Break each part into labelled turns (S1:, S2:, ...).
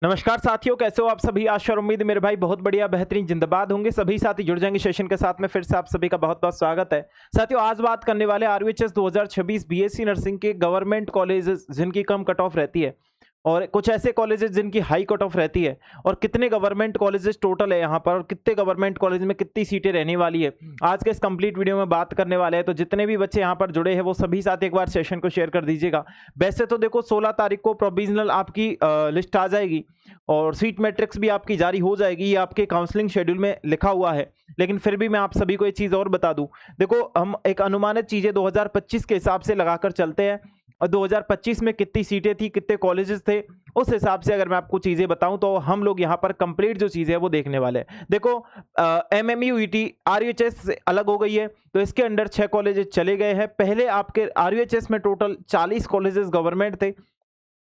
S1: नमस्कार साथियों, कैसे हो आप सभी। आशा और उम्मीद मेरे भाई बहुत बढ़िया बेहतरीन जिंदाबाद होंगे। सभी साथी जुड़ जाएंगे सेशन के साथ में। फिर से आप सभी का बहुत बहुत स्वागत है। साथियों, आज बात करने वाले आरयूएचएस 2026 बीएससी नर्सिंग के गवर्नमेंट कॉलेजेस जिनकी कम कट ऑफ रहती है और कुछ ऐसे कॉलेजेस जिनकी हाई कट ऑफ रहती है, और कितने गवर्नमेंट कॉलेजेस टोटल है यहाँ पर, और कितने गवर्नमेंट कॉलेज में कितनी सीटें रहने वाली है, आज के इस कंप्लीट वीडियो में बात करने वाले हैं। तो जितने भी बच्चे यहाँ पर जुड़े हैं वो सभी साथ एक बार सेशन को शेयर कर दीजिएगा। वैसे तो देखो 16 तारीख को प्रोविजनल आपकी लिस्ट आ जाएगी और सीट मैट्रिक्स भी आपकी जारी हो जाएगी। ये आपके काउंसलिंग शेड्यूल में लिखा हुआ है, लेकिन फिर भी मैं आप सभी को एक चीज़ और बता दूं। देखो, हम एक अनुमानित चीज़ें 2025 के हिसाब से लगाकर चलते हैं, और 2025 में कितनी सीटें थी, कितने कॉलेजेस थे, उस हिसाब से अगर मैं आपको चीज़ें बताऊं तो हम लोग यहाँ पर कंप्लीट जो चीज़ें है वो देखने वाले हैं। देखो, एमएमयूईटी आरयूएचएस से अलग हो गई है, तो इसके अंडर 6 कॉलेजेस चले गए हैं। पहले आपके आरयूएचएस में टोटल 40 कॉलेजेस गवर्नमेंट थे।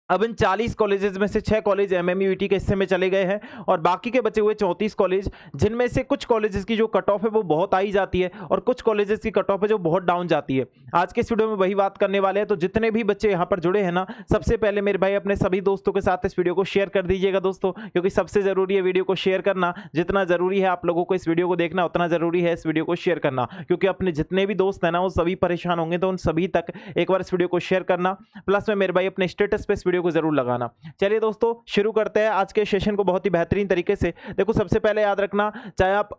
S1: अब इन 40 कॉलेजेस में से 6 कॉलेज एमएमयूईटी के हिस्से में चले गए हैं, और बाकी के बचे हुए 34 कॉलेज, जिनमें से कुछ कॉलेजेस की जो कट ऑफ है वो बहुत आई जाती है और कुछ कॉलेजेस की कट ऑफ है जो बहुत डाउन जाती है। आज के इस वीडियो में वही बात करने वाले हैं। तो जितने भी बच्चे यहाँ पर जुड़े हैं ना, सबसे पहले मेरे भाई अपने सभी दोस्तों के साथ इस वीडियो को शेयर कर दीजिएगा दोस्तों, क्योंकि सबसे जरूरी है वीडियो को शेयर करना। जितना जरूरी है आप लोगों को इस वीडियो को देखना, उतना जरूरी है इस वीडियो को शेयर करना, क्योंकि अपने जितने भी दोस्त हैं ना वो सभी परेशान होंगे, तो उन सभी तक एक बार इस वीडियो को शेयर करना। प्लस में मेरे भाई अपने स्टेटस पे इस वीडियो को जरूर लगाना। चलिए दोस्तों, शुरू करते हैं आज के सेशन को बहुत ही बेहतरीन तरीके से। देखो, सबसे पहले याद रखना, चाहे आप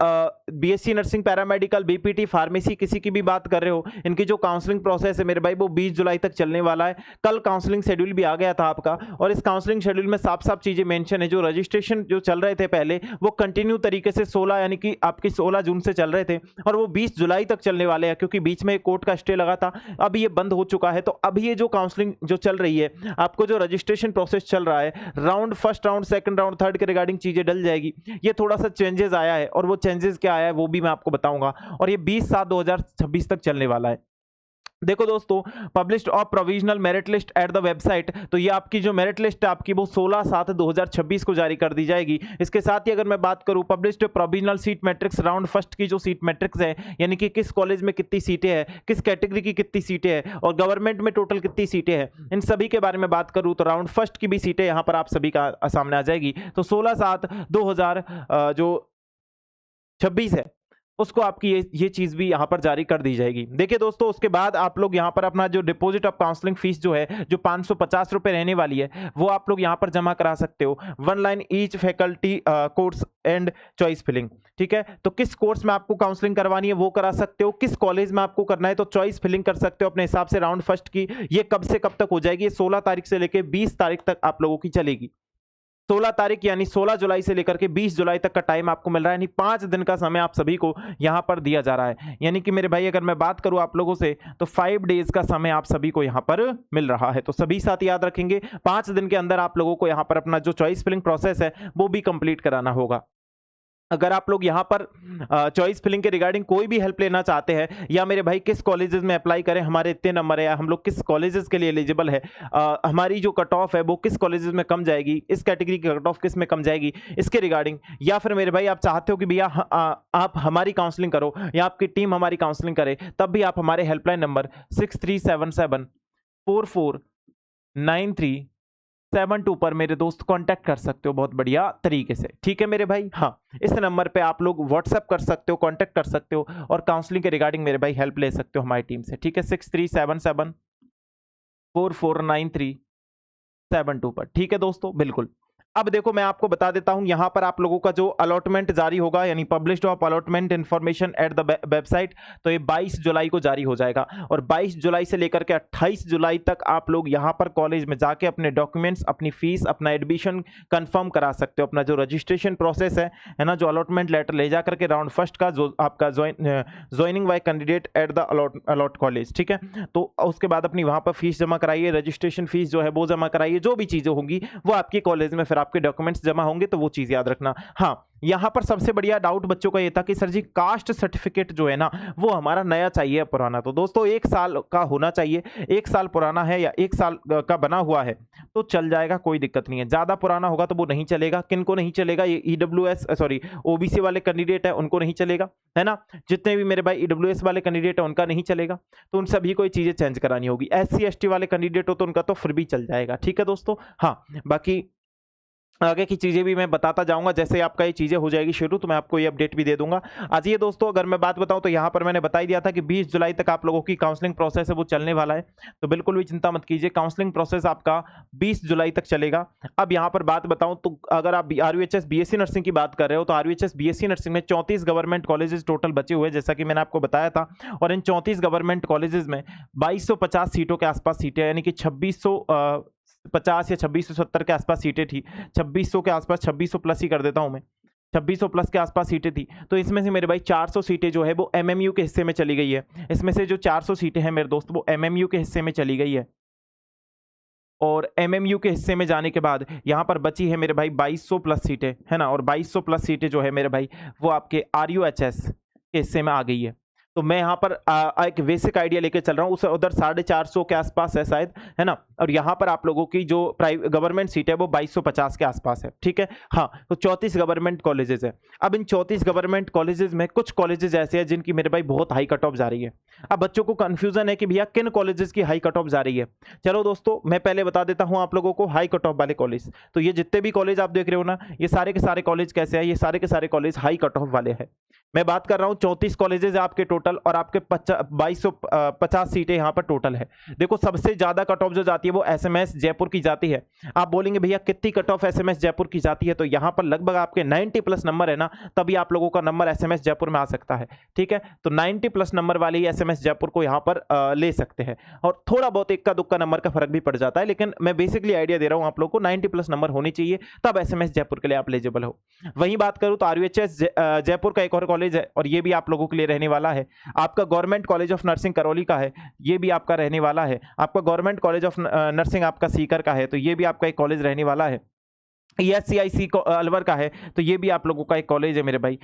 S1: BSc nursing, paramedical, BPT, pharmacy किसी की भी बात कर रहे हो, इनकी जो काउंसलिंग प्रोसेस है मेरे भाई वो 20 जुलाई तक चलने वाला है। कल काउंसलिंग शेड्यूल भी आ गया था आपका, और इस काउंसलिंग शेड्यूल में साफ साफ चीजें मेंशन है। जो रजिस्ट्रेशन जो चल रहे थे पहले, वो कंटिन्यू तरीके से 16 यानी कि आपकी 16 जून से चल रहे थे, और वो 20 जुलाई तक चलने वाले हैं, क्योंकि बीच में कोर्ट का स्टे लगा था। अब ये बंद हो चुका है। तो अब ये जो काउंसलिंग जो चल रही है, आपको जो रजिस्ट्रेशन प्रोसेस चल रहा है, round first round, second round, third के रिगार्डिंग चीजें डल जाएगी। ये थोड़ा सा चेंजेस आया है, और वो चेंजेस क्या आया है वो भी मैं आपको बताऊंगा, और ये 20/7/2026 तक चलने वाला है। देखो दोस्तों, published of provisional merit list at the website, तो ये आपकी जो मेरिट लिस्ट है आपकी वो 16/7/2026 को जारी कर दी जाएगी। इसके साथ ही अगर मैं बात करूं, published provisional seat matrix round first की जो सीट मैट्रिक्स है, यानी कि किस कॉलेज में कितनी सीटें हैं, किस कैटेगरी की कितनी सीटें हैं, और गवर्नमेंट में टोटल कितनी सीटें हैं, इन सभी के बारे में बात करूं तो राउंड फर्स्ट की भी सीटें यहां पर आप सभी का सामने आ जाएगी। तो 16/7/2000 जो 26 है, उसको आपकी ये चीज भी यहां पर जारी कर दी जाएगी। देखिए दोस्तों, उसके बाद आप लोग यहां पर अपना जो डिपॉजिट ऑफ काउंसलिंग फीस जो है, जो 550 रुपए रहने वाली है, वो आप लोग यहां पर जमा करा सकते हो। 1 line each faculty course and choice filling. ठीक है, तो किस कोर्स में आपको काउंसलिंग करवानी है वो करा सकते हो, किस कॉलेज में आपको करना है तो चॉइस फिलिंग कर सकते हो अपने हिसाब से। राउंड फर्स्ट की ये कब से कब तक हो जाएगी, ये 16 तारीख से लेकर 20 तारीख तक आप लोगों की चलेगी। 16 तारीख यानी 16 जुलाई से लेकर के 20 जुलाई तक का टाइम आपको मिल रहा है, यानी 5 दिन का समय आप सभी को यहां पर दिया जा रहा है। यानी कि मेरे भाई, अगर मैं बात करूं आप लोगों से, तो 5 डेज का समय आप सभी को यहां पर मिल रहा है। तो सभी साथ याद रखेंगे, 5 दिन के अंदर आप लोगों को यहां पर अपना जो चॉइस फिलिंग प्रोसेस है वो भी कंप्लीट कराना होगा। अगर आप लोग यहाँ पर चॉइस फिलिंग के रिगार्डिंग कोई भी हेल्प लेना चाहते हैं, या मेरे भाई किस कॉलेजेस में अप्लाई करें, हमारे इतने नंबर है, या हम लोग किस कॉलेजेस के लिए एलिजिबल है, हमारी जो कट ऑफ है वो किस कॉलेजेस में कम जाएगी, इस कैटेगरी की कट ऑफ किस में कम जाएगी, इसके रिगार्डिंग, या फिर मेरे भाई आप चाहते हो कि भैया आप हमारी काउंसलिंग करो या आपकी टीम हमारी काउंसलिंग करे, तब भी आप हमारे हेल्पलाइन नंबर 6377449372 पर मेरे दोस्त कांटेक्ट कर सकते हो बहुत बढ़िया तरीके से। ठीक है मेरे भाई, हाँ, इस नंबर पे आप लोग व्हाट्सएप कर सकते हो, कांटेक्ट कर सकते हो, और काउंसलिंग के रिगार्डिंग मेरे भाई हेल्प ले सकते हो हमारी टीम से। ठीक है, 6377449372 पर। ठीक है दोस्तों, बिल्कुल। अब देखो, मैं आपको बता देता हूं, यहां पर आप लोगों का जो अलॉटमेंट जारी होगा, यानी published of allotment information at the website, तो ये 22 जुलाई को जारी हो जाएगा, और 22 जुलाई से लेकर के 28 जुलाई तक आप लोग यहां पर कॉलेज में जाके अपने डॉक्यूमेंट्स, अपनी फीस, अपना एडमिशन कंफर्म करा सकते हो। अपना जो रजिस्ट्रेशन प्रोसेस है ना, जो अलॉटमेंट लेटर ले जाकर के राउंड फर्स्ट का जो आपका joining by candidate at the allot college, ठीक है, तो उसके बाद अपनी वहां पर फीस जमा कराइए, रजिस्ट्रेशन फीस जो है वो जमा कराइए, जो भी चीजें होंगी वो आपके कॉलेज में फिर आपके डॉक्यूमेंट्स जमा होंगे, तो वो चीज याद रखना। हाँ, यहां पर सबसे बढ़िया डाउट बच्चों का ये था कि सर जी, कास्ट सर्टिफिकेट जो है ना वो हमारा नया चाहिए पुराना। तो दोस्तों, 1 साल का होना चाहिए, 1 साल पुराना है या 1 साल का बना हुआ है तो चल जाएगा, कोई दिक्कत नहीं है। ज्यादा पुराना होगा तो वो नहीं चलेगा। किनको नहीं चलेगा? ये ईडब्ल्यूएस सॉरी ओबीसी वाले कैंडिडेट है उनको नहीं चलेगा, है ना। जितने भी मेरे भाई ईडब्ल्यूएस वाले कैंडिडेट है उनका नहीं चलेगा, तो उन सभी को ये चीजें चेंज करानी होगी। एससी एसटी वाले कैंडिडेट हो तो उनका तो फिर भी चल जाएगा। ठीक है दोस्तों, हाँ, बाकी आगे की चीज़ें भी मैं बताता जाऊंगा, जैसे आपका ये चीज़ें हो जाएगी शुरू तो मैं आपको ये अपडेट भी दे दूंगा। आज ये दोस्तों अगर मैं बात बताऊं तो यहाँ पर मैंने बता ही दिया था कि 20 जुलाई तक आप लोगों की काउंसलिंग प्रोसेस है वो चलने वाला है, तो बिल्कुल भी चिंता मत कीजिए, काउंसलिंग प्रोसेस आपका 20 जुलाई तक चलेगा। अब यहाँ पर बात बताऊं तो अगर आप RUHS BSc नर्सिंग की बात कर रहे हो तो RUHS BSc नर्सिंग में 34 गवर्नमेंट कॉलेजेस टोटल बचे हुए हैं, जैसा कि मैंने आपको बताया था। और इन 34 गवर्नमेंट कॉलेजेस में 2250 सीटों के आसपास सीटें, यानी कि 2650 या 2670 के आसपास सीटें थी। 2600 के आसपास, 2600 प्लस ही कर देता हूं मैं, 2600 प्लस के आसपास सीटें थी। तो इसमें से मेरे भाई 400 सीटें जो है वो MMU के हिस्से में चली गई है। इसमें से जो 400 सीटें हैं मेरे दोस्त वो MMU के हिस्से में चली गई है। और MMU के हिस्से में जाने के बाद यहाँ पर बची है मेरे भाई 2200 प्लस सीटें, है ना। और 2200 प्लस सीटें जो है मेरे भाई वो आपके RUHS के हिस्से में आ गई है। तो मैं यहाँ पर एक बेसिक आइडिया लेके चल रहा हूँ, उस उधर 450 के आसपास है शायद, है ना। और यहाँ पर आप लोगों की जो प्राइवेट गवर्नमेंट सीट है वो 2250 के आसपास है, ठीक है। हाँ, तो 34 गवर्नमेंट कॉलेजेस है। अब इन 34 गवर्नमेंट कॉलेजेस में कुछ कॉलेजेस ऐसे हैं जिनकी मेरे भाई बहुत हाई कट ऑफ जा रही है। अब बच्चों को कंफ्यूजन है कि भैया किन कॉलेजेस की हाई कट ऑफ जा रही है। चलो दोस्तों मैं पहले बता देता हूँ आप लोगों को हाई कट ऑफ वाले कॉलेज। तो ये जितने भी कॉलेज आप देख रहे हो ना, ये सारे के सारे कॉलेज कैसे हैं, ये सारे के सारे कॉलेज हाई कट ऑफ वाले हैं। मैं बात कर रहा हूँ 34 कॉलेजेस आपके टोटल, और आपके 2250 सीटें यहाँ पर टोटल है। देखो सबसे ज्यादा कट ऑफ जो जाती है वो SMS जयपुर की जाती है। आप बोलेंगे भैया कितनी कट ऑफ SMS जयपुर की जाती है, तो यहाँ पर लगभग आपके 90 प्लस नंबर है ना, तभी आप लोगों का नंबर SMS जयपुर में आ सकता है, ठीक है। तो 90 प्लस नंबर वाले ही SMS जयपुर को यहाँ पर ले सकते हैं। और थोड़ा बहुत इक्का दुक्का नंबर का फर्क भी पड़ जाता है, लेकिन मैं बेसिकली आइडिया दे रहा हूँ आप लोगों को, 90 प्लस नंबर होनी चाहिए तब SMS जयपुर के लिए आप एलिजिबल हो। वहीं बात करूँ तो RUHS जयपुर का एक और कॉलेज है, और ये भी आप लोगों के लिए रहने वाला है। आपका government college of nursing Karauli का है, ये भी आपका रहने वाला है। आपका गवर्नमेंट कॉलेज ऑफ नर्सिंग आपका सीकर का है, तो ये भी आपका एक कॉलेज रहने वाला है। ESCIC अलवर का है, तो ये भी आप लोगों का एक कॉलेज है मेरे भाई।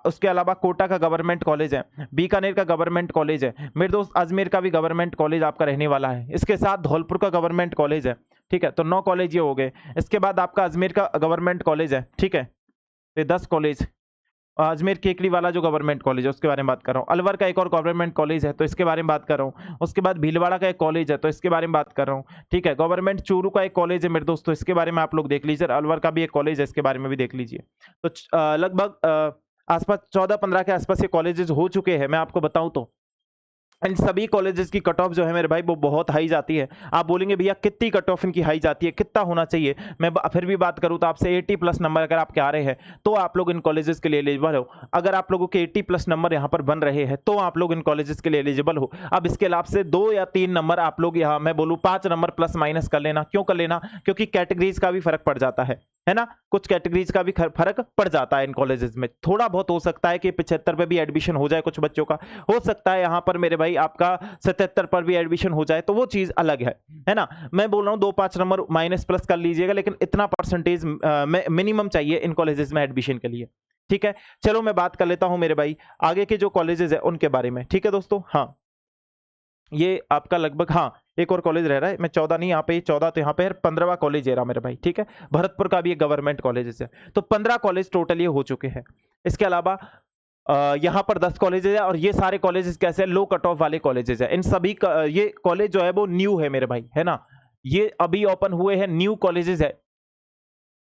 S1: उसके अलावा कोटा का गवर्नमेंट कॉलेज है, बीकानेर का गवर्नमेंट कॉलेज है मेरे दोस्त, अजमेर का भी गवर्नमेंट कॉलेज आपका रहने वाला है। इसके साथ धौलपुर का गवर्नमेंट कॉलेज है, ठीक है। तो 9 कॉलेज ये हो गए। इसके बाद आपका अजमेर का गवर्नमेंट कॉलेज है, ठीक है। तो 10 कॉलेज। अजमेर केकड़ी वाला जो गवर्नमेंट कॉलेज है उसके बारे में बात कर रहा हूँ। अलवर का एक और गवर्नमेंट कॉलेज है, तो इसके बारे में बात कर रहा हूँ। उसके बाद भीलवाड़ा का एक कॉलेज है, तो इसके बारे में बात कर रहा हूँ, ठीक है। गवर्नमेंट चूरू का एक कॉलेज है मेरे दोस्तों, इसके बारे में आप लोग देख लीजिए। अलवर का भी एक कॉलेज है, इसके बारे में भी देख लीजिए। तो लगभग आसपास 14-15 के आसपास ये कॉलेजेस हो चुके हैं। मैं आपको बताऊं तो इन सभी कॉलेजेस की कट ऑफ जो है मेरे भाई वो बहुत हाई जाती है। आप बोलेंगे भैया कितनी कट ऑफ इनकी हाई जाती है, कितना होना चाहिए। मैं फिर भी बात करूं तो आपसे 80 प्लस नंबर अगर आपके आ रहे हैं तो आप लोग इन कॉलेजेस के लिए एलिजिबल हो। अगर आप लोगों के 80 प्लस नंबर यहां पर बन रहे हैं तो आप लोग इन कॉलेजेस के लिए एलिजिबल हो। अब इसके अलावा से 2 या 3 नंबर आप लोग यहाँ, मैं बोलूँ 5 नंबर प्लस माइनस कर लेना। क्यों कर लेना? क्योंकि कैटेगरीज का भी फर्क पड़ जाता है ना। कुछ कैटेगरीज का भी फर्क पड़ जाता है इन कॉलेजेस में। थोड़ा बहुत हो सकता है कि 75 पे भी एडमिशन हो जाए कुछ बच्चों का, हो सकता है यहाँ पर मेरे भाई आपका 77 पर भी एडमिशन हो जाए, तो वो चीज अलग है ना। मैं बोल रहा हूँ 2-5 नंबर माइनस प्लस कर लीजिएगा, लेकिन इतना परसेंटेज मिनिमम चाहिए इन कॉलेजेस में एडमिशन के लिए, ठीक है। चलो मैं बात कर लेता हूं मेरे भाई आगे के जो कॉलेजेस है उनके बारे में, ठीक है दोस्तों। हाँ, ये आपका लगभग, हाँ एक और कॉलेज रह रहा है। मैं 14 नहीं, यहाँ पे 14, तो यहाँ पे 15वां कॉलेज है रहा मेरे भाई, ठीक है। भरतपुर का भी एक गवर्नमेंट कॉलेज है। तो 15 कॉलेज टोटल ये हो चुके हैं। इसके अलावा यहाँ पर 10 कॉलेजेस है, और ये सारे कॉलेजेस कैसे हैं? लो कट ऑफ वाले कॉलेजेस है। इन सभी ये कॉलेज जो है वो न्यू है मेरे भाई, है ना। ये अभी ओपन हुए हैं, न्यू कॉलेजेस है।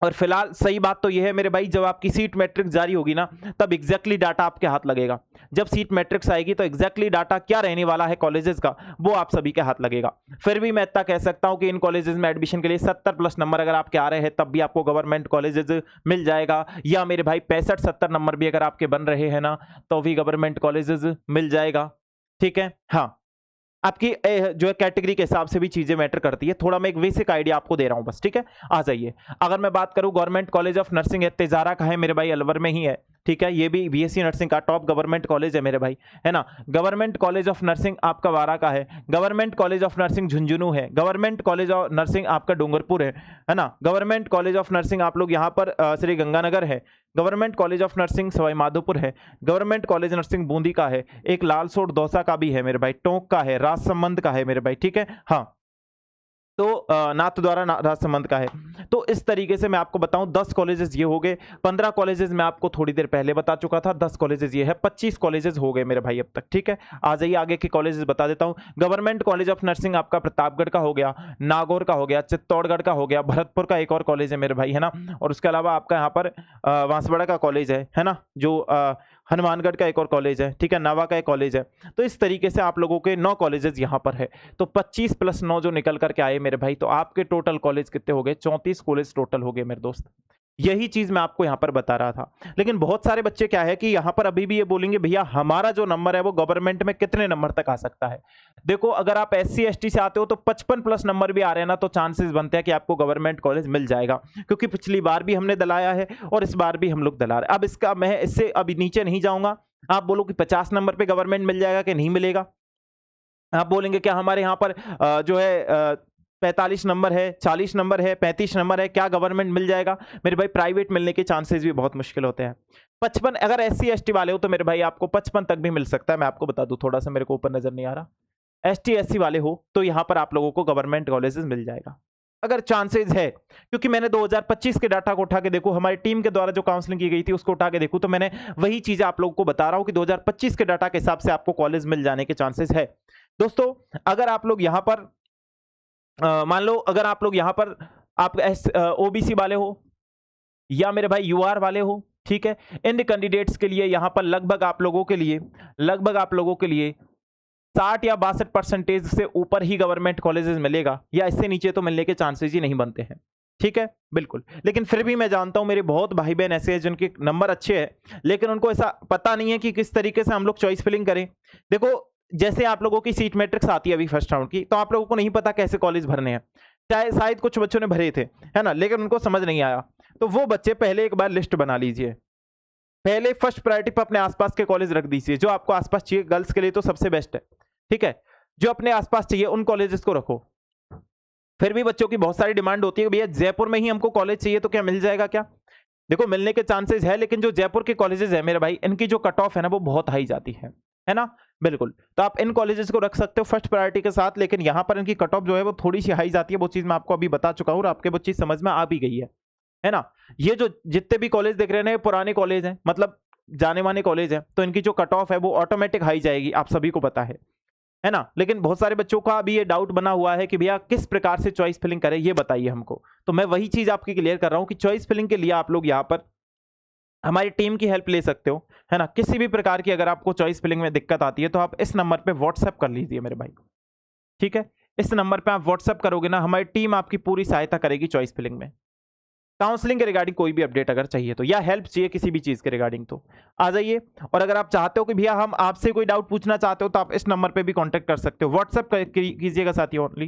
S1: और फिलहाल सही बात तो यह है मेरे भाई, जब आपकी सीट मैट्रिक्स जारी होगी ना तब एग्जैक्टली डाटा आपके हाथ लगेगा। जब सीट मैट्रिक्स आएगी तो एग्जैक्टली डाटा क्या रहने वाला है कॉलेजेस का, वो आप सभी के हाथ लगेगा। फिर भी मैं इतना कह सकता हूं कि इन कॉलेजेस में एडमिशन के लिए 70 प्लस नंबर अगर आपके आ रहे हैं तब भी आपको गवर्नमेंट कॉलेजेस मिल जाएगा। या मेरे भाई 65-70 नंबर भी अगर आपके बन रहे हैं ना तो भी गवर्नमेंट कॉलेजेस मिल जाएगा, ठीक है। हाँ, आपकी जो है कैटेगरी के हिसाब से भी चीजें मैटर करती है। थोड़ा मैं एक बेसिक आइडिया आपको दे रहा हूं बस, ठीक है। आ जाइए, अगर मैं बात करूं गवर्नमेंट कॉलेज ऑफ नर्सिंग है, तेजारा का है मेरे भाई, अलवर में ही है, ठीक है। ये भी BSc नर्सिंग का टॉप गवर्नमेंट कॉलेज है मेरे भाई, है ना। गवर्नमेंट कॉलेज ऑफ नर्सिंग आपका वारा का है। Government college of nursing Jhunjhunu है। गवर्नमेंट कॉलेज ऑफ नर्सिंग आपका डूंगरपुर है ना। गवर्नमेंट कॉलेज ऑफ नर्सिंग आप लोग यहाँ पर श्री गंगानगर है। Government college of nursing Sawai Madhopur है। गवर्नमेंट कॉलेज नर्सिंग बूंदी का है। एक लालसोट दौसा का भी है मेरे भाई, टोंक का है, राजसमंद का है मेरे भाई, ठीक है। हाँ, तो नाथद्वारा राजसमंद का है। तो इस तरीके से मैं आपको बताऊं 10 कॉलेजेस ये हो गए, 15 कॉलेजेस मैं आपको थोड़ी देर पहले बता चुका था, 10 कॉलेजेस ये है, 25 कॉलेजेस हो गए मेरे भाई अब तक। ठीक है, आ जाइए आगे के कॉलेजेस बता देता हूं। गवर्नमेंट कॉलेज ऑफ नर्सिंग आपका प्रतापगढ़ का हो गया, नागौर का हो गया, चित्तौड़गढ़ का हो गया, भरतपुर का एक और कॉलेज है मेरे भाई, है ना। और उसके अलावा आपका यहाँ पर बांसवाड़ा का कॉलेज है ना, जो हनुमानगढ़ का एक और कॉलेज है, ठीक है, नवा का एक कॉलेज है। तो इस तरीके से आप लोगों के 9 कॉलेजेस यहाँ पर है। तो 25 + 9 जो निकल करके आए मेरे भाई, तो आपके टोटल कॉलेज कितने हो गए? 34 कॉलेज टोटल हो गए मेरे दोस्त। यही चीज मैं आपको यहाँ पर बता रहा था। लेकिन बहुत सारे बच्चे क्या है कि यहाँ पर अभी भी ये बोलेंगे भैया हमारा जो नंबर है वो गवर्नमेंट में कितने नंबर तक आ सकता है। देखो अगर आप SC ST से आते हो तो 55+ नंबर भी आ रहे हैं ना, तो चांसेस बनते हैं कि आपको गवर्नमेंट कॉलेज मिल जाएगा, क्योंकि पिछली बार भी हमने दिलाया है और इस बार भी हम लोग दिला रहे हैं। अब इसका मैं इससे अभी नीचे नहीं जाऊंगा। आप बोलो कि 50 नंबर पे गवर्नमेंट मिल जाएगा कि नहीं मिलेगा। आप बोलेंगे क्या हमारे यहाँ पर जो है 45 नंबर है, 40 नंबर है, 35 नंबर है, क्या गवर्नमेंट मिल जाएगा? मेरे भाई प्राइवेट मिलने के चांसेस भी बहुत मुश्किल होते हैं। 55 अगर SC ST वाले हो तो मेरे भाई आपको 55 तक भी मिल सकता है। मैं आपको बता दूं, थोड़ा सा मेरे को ऊपर नजर नहीं आ रहा। ST SC वाले हो तो यहाँ पर आप लोगों को गवर्नमेंट कॉलेजेस मिल जाएगा अगर चांसेस है, क्योंकि मैंने 2025 के डाटा को उठा के देखो, हमारी टीम के द्वारा जो काउंसलिंग की गई थी उसको उठा के देखो, तो मैंने वही चीजें आप लोगों को बता रहा हूं कि 2025 के डाटा के हिसाब से आपको कॉलेज मिल जाने के चांसेस है। दोस्तों अगर आप लोग यहां पर मान लो अगर आप लोग यहां पर आप OBC वाले हो या मेरे भाई UR वाले हो, ठीक है, इन कैंडिडेट्स के लिए यहां पर लगभग आप लोगों के लिए 60 या 62% से ऊपर ही गवर्नमेंट कॉलेजेस मिलेगा, या इससे नीचे तो मिलने के चांसेस ही नहीं बनते हैं। ठीक है, बिल्कुल। लेकिन फिर भी मैं जानता हूं मेरे बहुत भाई बहन ऐसे हैं जिनके नंबर अच्छे हैं, लेकिन उनको ऐसा पता नहीं है कि किस तरीके से हम लोग चॉइस फिलिंग करें। देखो जैसे आप लोगों की सीट मैट्रिक्स आती है अभी फर्स्ट राउंड की, तो आप लोगों को नहीं पता कैसे कॉलेज भरने हैं। चाहे शायद कुछ बच्चों ने भरे थे, है ना, लेकिन उनको समझ नहीं आया। तो वो बच्चे पहले एक बार लिस्ट बना लीजिए, पहले फर्स्ट प्रायोरिटी पर अपने आसपास के कॉलेज रख दीजिए, जो आपको आसपास चाहिए। गर्ल्स के लिए तो सबसे बेस्ट है, ठीक है, जो अपने आसपास चाहिए उन कॉलेजेस को रखो। फिर भी बच्चों की बहुत सारी डिमांड होती है, भैया जयपुर में ही हमको कॉलेज चाहिए, तो क्या मिल जाएगा क्या? देखो मिलने के चांसेस है, लेकिन जो जयपुर के कॉलेजेस है मेरे भाई, इनकी जो कट ऑफ है ना वो बहुत हाई जाती है ना, बिल्कुल। तो आप इन कॉलेजेस को रख सकते हो फर्स्ट प्रायोरिटी के साथ, लेकिन यहाँ पर इनकी कट ऑफ जो है वो थोड़ी सी हाई जाती है। वो चीज मैं आपको अभी बता चुका हूँ और आपके वो चीज समझ में आ भी गई है ना। ये जो जितने भी कॉलेज देख रहे हैं पुराने कॉलेज हैं, मतलब जाने माने कॉलेज हैं, तो इनकी जो कट ऑफ है वो ऑटोमेटिक हाई जाएगी, आप सभी को पता है ना। लेकिन बहुत सारे बच्चों का अभी ये डाउट बना हुआ है कि भैया किस प्रकार से चॉइस फिलिंग करें, ये बताइए हमको। तो मैं वही चीज आपकी क्लियर कर रहा हूं कि चॉइस फिलिंग के लिए आप लोग यहाँ पर हमारी टीम की हेल्प ले सकते हो, है ना। किसी भी प्रकार की अगर आपको चॉइस फिलिंग में दिक्कत आती है तो आप इस नंबर पे व्हाट्सएप कर लीजिए मेरे भाई, ठीक है। इस नंबर पे आप व्हाट्सएप करोगे ना, हमारी टीम आपकी पूरी सहायता करेगी चॉइस फिलिंग में। काउंसलिंग के रिगार्डिंग कोई भी अपडेट अगर चाहिए तो, या हेल्प चाहिए किसी भी चीज के रिगार्डिंग, तो आ जाइए। और अगर आप चाहते हो कि भैया हम आपसे कोई डाउट पूछना चाहते हो तो आप इस नंबर पे भी कांटेक्ट कर सकते हो। व्हाट्सएप कीजिएगा साथी ओनली,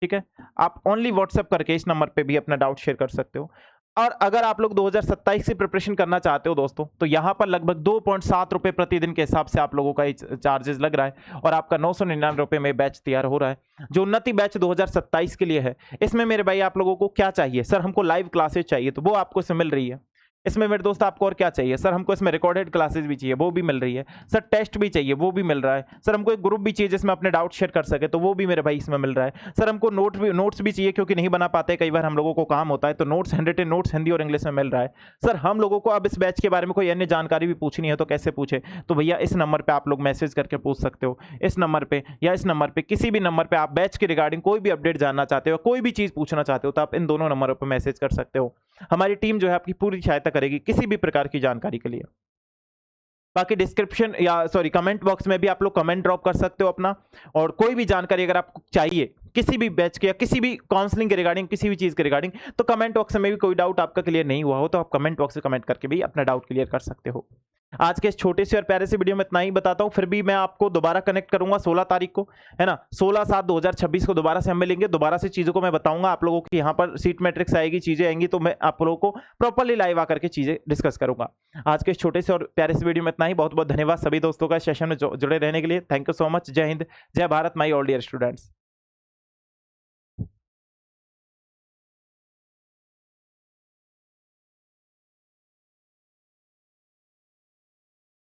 S1: ठीक है। आप ओनली व्हाट्सएप करके इस नंबर पे भी अपना डाउट शेयर कर सकते हो। और अगर आप लोग 2027 की प्रिपरेशन करना चाहते हो दोस्तों, तो यहाँ पर लगभग 2.7 रुपए प्रतिदिन के हिसाब से आप लोगों का चार्जेस लग रहा है, और आपका 999 रुपए में बैच तैयार हो रहा है, जो उन्नति बैच 2027 के लिए है। इसमें मेरे भाई आप लोगों को क्या चाहिए? सर हमको लाइव क्लासेस चाहिए, तो वो आपको इसमें मिल रही है। इसमें मेरे दोस्त आपको और क्या चाहिए? सर हमको इसमें रिकॉर्डेड क्लासेस भी चाहिए, वो भी मिल रही है। सर टेस्ट भी चाहिए, वो भी मिल रहा है। सर हमको एक ग्रुप भी चाहिए जिसमें अपने डाउट शेयर कर सके, तो वो भी मेरे भाई इसमें मिल रहा है। सर हमको नोट्स भी चाहिए, क्योंकि नहीं बना पाते कई बार हम लोगों को काम होता है, तो नोट्स, हैंडरिटन नोट्स हिंदी और इंग्लिश में मिल रहा है। सर हम लोगों को अब इस बैच के बारे में कोई अन्य जानकारी भी पूछनी है तो कैसे पूछे? तो भैया इस नंबर पर आप लोग मैसेज करके पूछ सकते हो, इस नंबर पर या इस नंबर पर, किसी भी नंबर पर आप बैच के रिगार्डिंग कोई भी अपडेट जानना चाहते हो, कोई भी चीज़ पूछना चाहते हो, तो आप इन दोनों नंबरों पर मैसेज कर सकते हो। हमारी टीम जो है आपकी पूरी सहायता करेगी किसी भी प्रकार की जानकारी के लिए। बाकी डिस्क्रिप्शन या सॉरी कमेंट बॉक्स में भी आप लोग कमेंट ड्रॉप कर सकते हो अपना, और कोई भी जानकारी अगर आपको चाहिए किसी भी बैच के या किसी भी काउंसलिंग के रिगार्डिंग, किसी भी चीज के रिगार्डिंग, तो कमेंट बॉक्स में भी कोई डाउट आपका क्लियर नहीं हुआ हो तो आप कमेंट बॉक्स से कमेंट करके भी अपना डाउट क्लियर कर सकते हो। आज के इस छोटे से और प्यारे से वीडियो में इतना ही बताता हूं, फिर भी मैं आपको दोबारा कनेक्ट करूंगा 16 तारीख को, है ना। 16/7/2026 को दोबारा से हम मिलेंगे, दोबारा से चीजों को मैं बताऊंगा आप लोगों की। यहाँ पर सीट मैट्रिक्स आएगी, चीजें आएंगी, तो मैं आप लोगों को प्रॉपरली लाइव आकर के चीजें डिस्कस करूंगा। आज के इस छोटे से और प्यारे से वीडियो में इतना ही। बहुत बहुत धन्यवाद सभी दोस्तों का सेशन में जुड़े रहने के लिए। Thank you so much. जय हिंद, जय Bharat my all dear students.